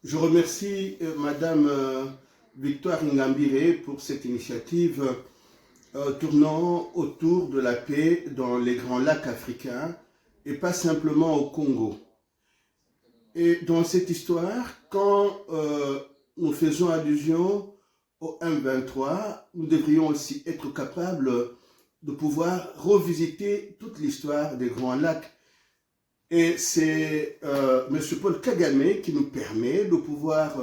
Je remercie Madame Victoire Ingambire pour cette initiative tournant autour de la paix dans les grands lacs africains et pas simplement au Congo. Et dans cette histoire, quand nous faisons allusion au M23, nous devrions aussi être capables de pouvoir revisiter toute l'histoire des grands lacs. Et c'est M. Paul Kagame qui nous permet de pouvoir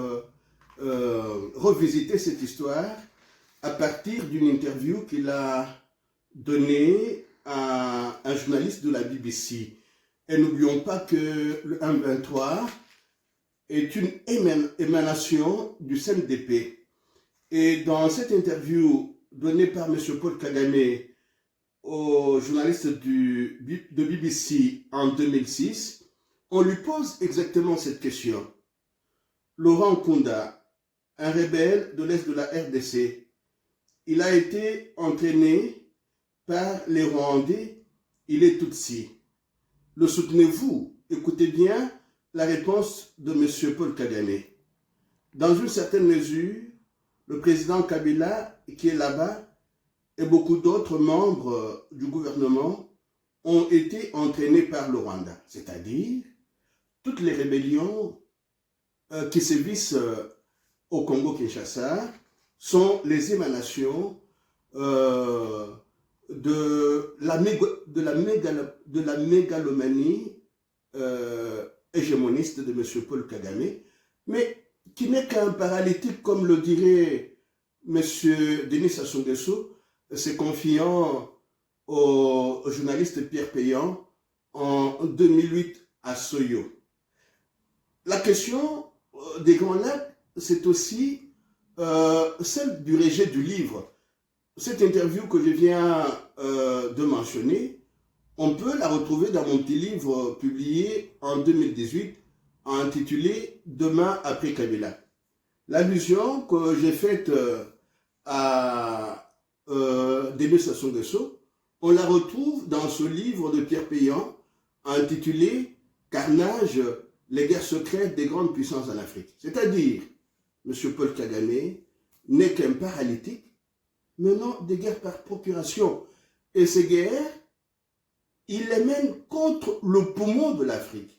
revisiter cette histoire à partir d'une interview qu'il a donnée à un journaliste de la BBC. Et n'oublions pas que le M23 est une émanation du CNDP. Et dans cette interview donnée par M. Paul Kagame au journaliste de BBC en 2006, on lui pose exactement cette question. Laurent Nkunda, un rebelle de l'Est de la RDC, il a été entraîné par les Rwandais, il est Tutsi. Le soutenez-vous? Écoutez bien la réponse de M. Paul Kagame. Dans une certaine mesure, le président Kabila, qui est là-bas, et beaucoup d'autres membres du gouvernement ont été entraînés par le Rwanda. C'est-à-dire, toutes les rébellions qui sévissent au Congo-Kinshasa sont les émanations de la mégalomanie hégémoniste de M. Paul Kagame, mais qui n'est qu'un paralytique, comme le dirait M. Denis Sassou Nguesso, se confiant au journaliste Pierre Péan en 2008 à Soyo. La question des Grands Lacs, c'est aussi celle du rejet du livre. Cette interview que je viens de mentionner, on peut la retrouver dans mon petit livre publié en 2018 intitulé « Demain après Kabila ». L'allusion que j'ai faite à Denis Sassou Nguesso, on la retrouve dans ce livre de Pierre Péan intitulé « Carnage, les guerres secrètes des grandes puissances en Afrique ». C'est-à-dire, M. Paul Kagame n'est qu'un paralytique menant des guerres par procuration. Et ces guerres, il les mène contre le poumon de l'Afrique.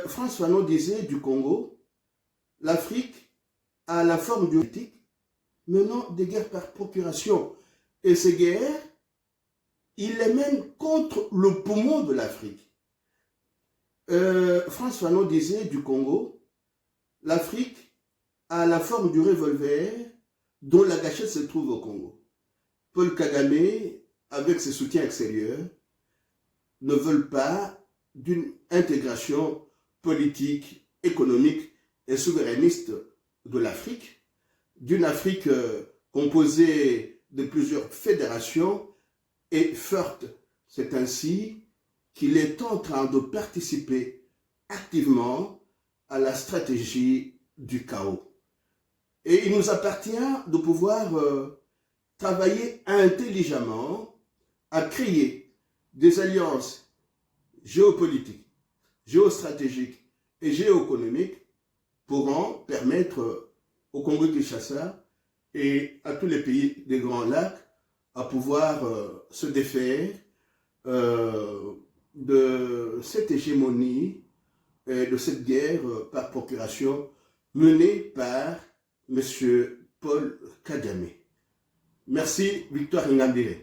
François Fanon disait du Congo, l'Afrique a la forme du politique menant des guerres par procuration. Et ces guerres, il les mène contre le poumon de l'Afrique. François Fanon disait du Congo, l'Afrique a la forme du revolver dont la gâchette se trouve au Congo. Paul Kagame, avec ses soutiens extérieurs, ne veulent pas d'une intégration politique, économique et souverainiste de l'Afrique, d'une Afrique composée de plusieurs fédérations et forte. C'est ainsi qu'il est en train de participer activement à la stratégie du chaos. Et il nous appartient de pouvoir travailler intelligemment à créer des alliances géopolitiques, géostratégiques et géoéconomiques pourront permettre au Congo-Kinshasa et à tous les pays des Grands Lacs à pouvoir se défaire de cette hégémonie et de cette guerre par procuration menée par M. Paul Kagame. Merci, Victoire Ingambire.